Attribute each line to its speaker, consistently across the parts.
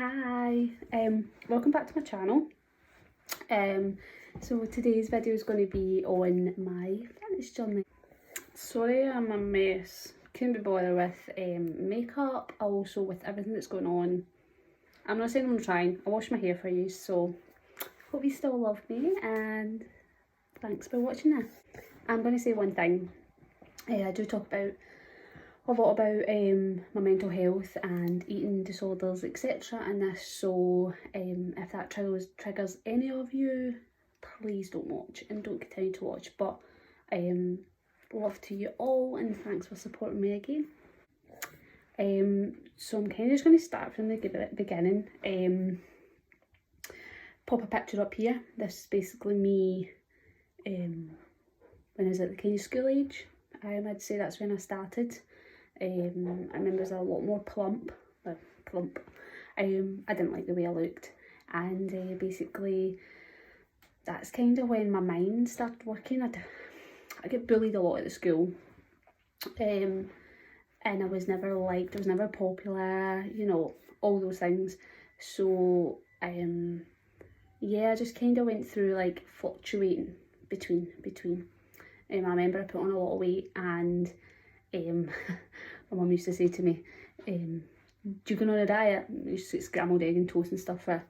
Speaker 1: Hi, welcome back to my channel. So today's video is going to be on my fitness journey. Sorry I'm a mess, couldn't be bothered with makeup, also with everything that's going on. I'm not saying I'm trying, I wash my hair for you, so hope you still love me and thanks for watching this. I'm going to say one thing, I do talk about a lot about my mental health and eating disorders, etc. in this, so if that triggers any of you, please don't watch and don't continue to watch. But love to you all and thanks for supporting me again. So I'm kind of just going to start from the beginning. Pop a picture up here. This is basically me when I was at the kind of school age. I'd say that's when I started. I remember I was a lot more plump. I didn't like the way I looked, and basically that's kind of when my mind started working. I get bullied a lot at the school, and I was never liked, I was never popular, you know, all those things. So yeah, I just kind of went through like fluctuating between. I remember I put on a lot of weight, and my mum used to say to me, do you go on a diet? I used to eat scrambled egg and toast and stuff for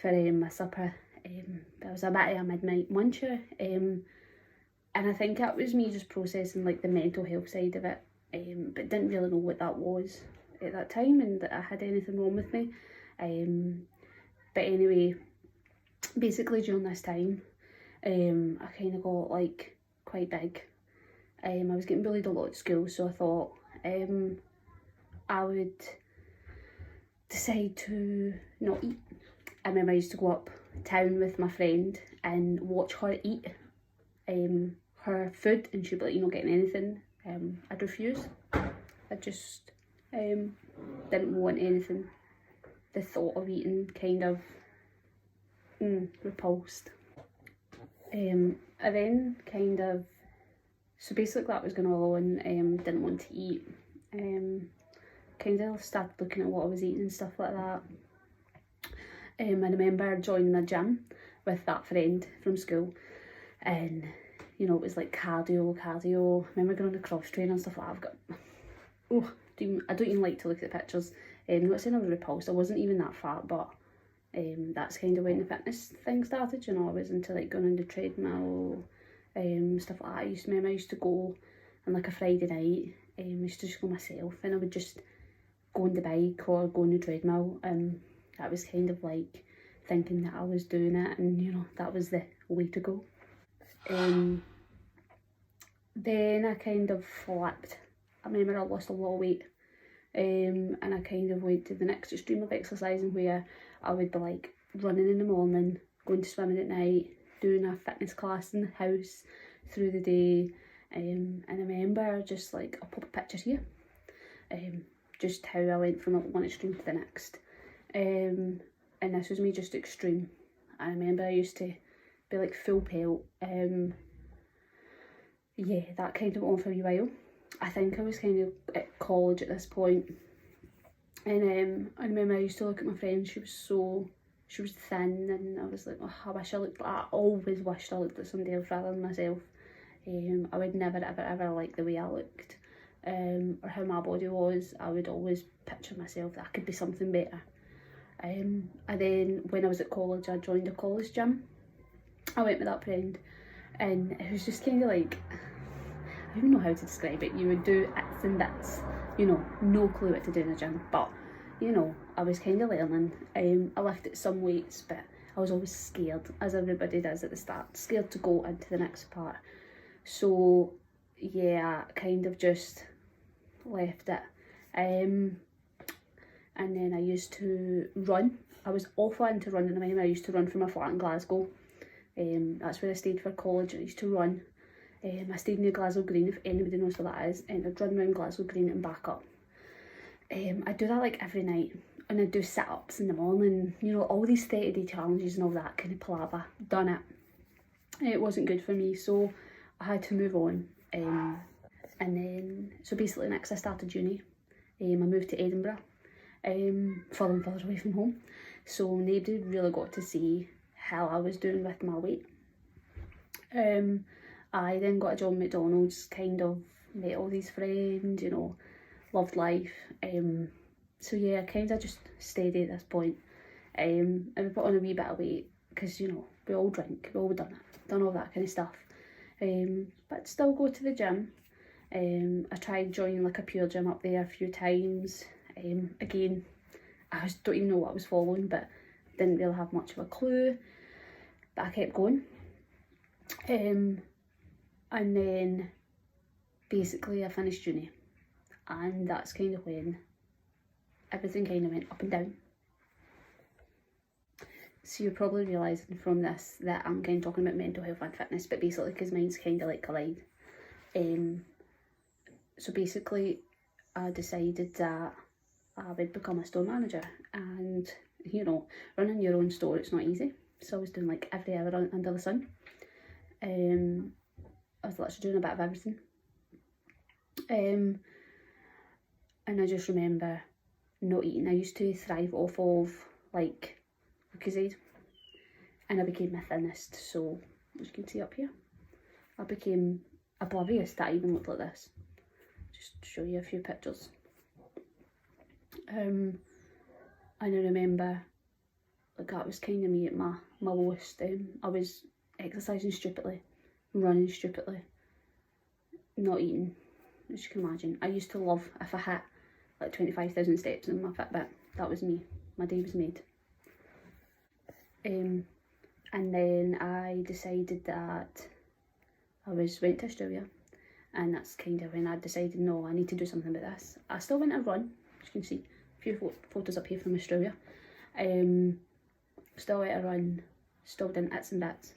Speaker 1: my supper. I was a bit of a midnight muncher, and I think that was me just processing like the mental health side of it, but didn't really know what that was at that time and that I had anything wrong with me. But anyway, basically during this time, I kind of got like quite big. I was getting bullied a lot at school, so I thought I would decide to not eat. I remember I used to go up town with my friend and watch her eat her food, and she'd be like, "You're not getting anything." I'd refuse. I just didn't want anything. The thought of eating kind of repulsed. I then kind of, so basically that was going on, didn't want to eat, kind of started looking at what I was eating and stuff like that. I remember joining a gym with that friend from school, and you know, it was like cardio. I remember going on a cross trainer and stuff like that. I don't even like to look at the pictures. I'm not saying I was repulsed, I wasn't even that fat, but that's kind of when the fitness thing started, you know. I was into like going on the treadmill, stuff like that. I used to go on like a Friday night, I used to just go myself, and I would just go on the bike or go on the treadmill, and that was kind of like thinking that I was doing it, and you know, that was the way to go. Then I kind of flipped. I remember I lost a lot of weight, and I kind of went to the next extreme of exercising, where I would be like running in the morning, going to swimming at night, doing a fitness class in the house through the day. And I remember just like, I'll pop a picture here, just how I went from one extreme to the next. And this was me just extreme. I remember I used to be like full pelt. Yeah, that kind of went on for a wee while. I think I was kind of at college at this point. And I remember I used to look at my friend, she was thin, and I was like, oh, I wish I looked like that. I always wished I looked like somebody else rather than myself. I would never ever like the way I looked, or how my body was. I would always picture myself that I could be something better. And then when I was at college, I joined a college gym. I went with that friend, and it was just kind of like, I don't even know how to describe it. You would do its and bits, you know, no clue what to do in a gym, but you know, I was kind of learning. I lifted some weights, but I was always scared, as everybody does at the start, scared to go into the next part. So yeah, kind of just left it. And then I used to run. I was awful into running. I remember I used to run from my flat in Glasgow. That's where I stayed for college. I used to run. I stayed near Glasgow Green, if anybody knows where that is, and I'd run around Glasgow Green and back up. I do that like every night, and I do sit-ups in the morning, you know, all these 30-day challenges and all that kind of palaver. Done it. It wasn't good for me, so I had to move on. And then, so basically next I started uni. I moved to Edinburgh, further and further away from home. So nobody really got to see how I was doing with my weight. I then got a job at McDonald's, kind of met all these friends, you know, loved life. So yeah, kind of just steady at this point. And we put on a wee bit of weight because, you know, we all drink, we all done all that kind of stuff. But still go to the gym. I tried joining like a pure gym up there a few times. Again, I don't even know what I was following, but didn't really have much of a clue. But I kept going. And then basically I finished uni, and that's kind of when everything kind of went up and down. So you're probably realising from this that I'm kind of talking about mental health and fitness, but basically because mine's kind of like collide. So basically I decided that I would become a store manager, and you know, running your own store, it's not easy. So I was doing like every hour under the sun. I was literally doing a bit of everything. And I just remember not eating. I used to thrive off of like Lucozade, and I became a thinnist. So as you can see up here, I became oblivious that I even looked like this. Just to show you a few pictures. And I remember like that was kind of me at my lowest. I was exercising stupidly, running stupidly, not eating, as you can imagine. I used to love if I hit like 25,000 steps in my Fitbit. That was me. My day was made. And then I decided that I went to Australia, and that's kind of when I decided, no, I need to do something about this. I still went to run, as you can see, a few photos up here from Australia. Still went to run, still did its and bits.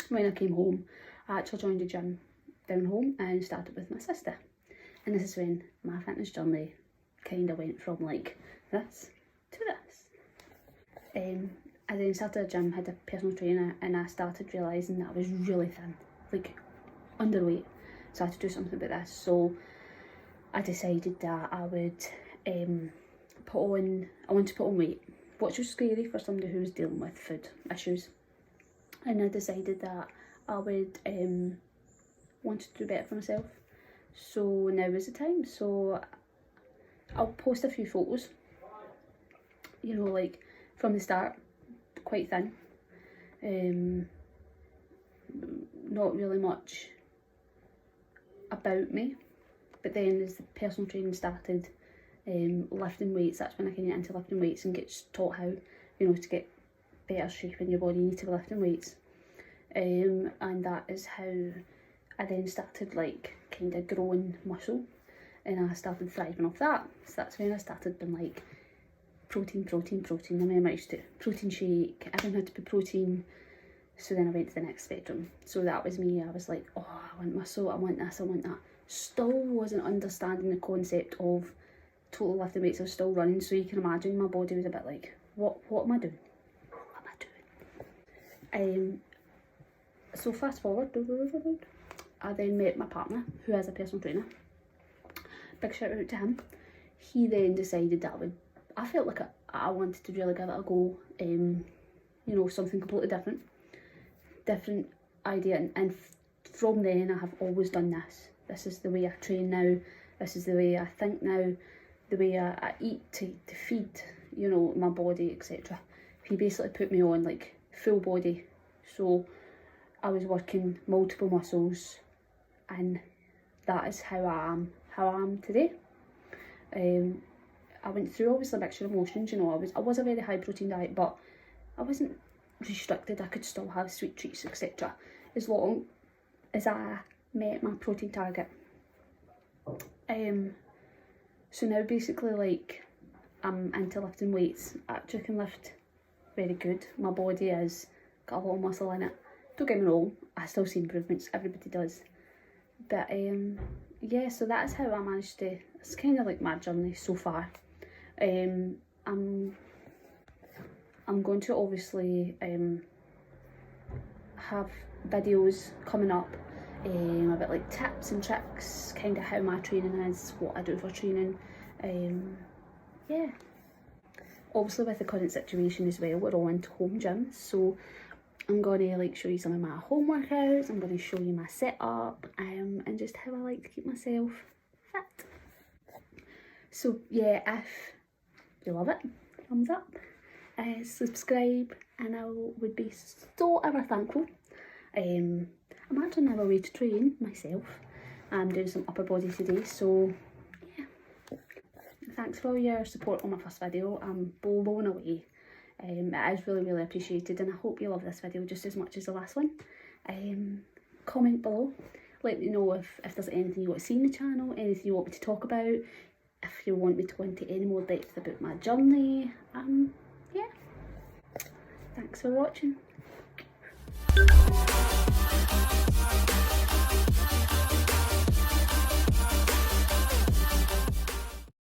Speaker 1: When I came home, I actually joined a gym down home and started with my sister. And this is when my fitness journey kind of went from like this to this. I then started a gym, had a personal trainer, and I started realising that I was really thin, like underweight. So I had to do something about this. So I decided that I would I wanted to put on weight, which was scary for somebody who was dealing with food issues. And I decided that I would want to do better for myself. So now is the time. So I'll post a few photos, you know, like from the start, quite thin, not really much about me. But then as the personal training started, lifting weights, that's when I can get into lifting weights and get taught how, you know, to get better shape in your body, you need to be lifting weights. And that is how I then started like kind of growing muscle, and I started thriving off that. So that's when I started being like protein. I remember I used to protein shake, I didn't know how to put protein. So then I went to the next spectrum. So that was me. I was like, oh, I want muscle, I want this, I want that. Still wasn't understanding the concept of total lifting weights. I was still running, so you can imagine my body was a bit like, what am I doing? What am I doing? So fast forward, I then met my partner, who is a personal trainer. Big shout out to him. He then decided that I felt like I wanted to really give it a go. You know, something completely different idea. And from then I have always done this. This is the way I train now. This is the way I think now. The way I eat to feed, you know, my body, etc. He basically put me on like full body. So I was working multiple muscles, and that is how I am today. I went through obviously a mixture of emotions, you know. I was a very high protein diet, but I wasn't restricted. I could still have sweet treats, etc. as long as I met my protein target. So now basically like I'm into lifting weights. I actually can lift very good. My body has got a lot of muscle in it. Don't get me wrong, I still see improvements, everybody does. But yeah, so that's how I managed to, it's kind of like my journey so far. I'm going to obviously have videos coming up about like tips and tricks, kind of how my training is, what I do for training. Yeah, obviously with the current situation as well, we're all into home gyms, so I'm going to like show you some of my home workouts. I'm going to show you my setup, and just how I like to keep myself fit. So yeah, if you love it, thumbs up, subscribe, and I would be so ever thankful. I'm actually on my way to train myself. I'm doing some upper body today, so yeah. Thanks for all your support on my first video. I'm blown away. It is really appreciated, and I hope you love this video just as much as the last one. Comment below, let me know if there's anything you want to see in the channel, anything you want me to talk about, if you want me to go into any more depth about my journey. Yeah, thanks for watching.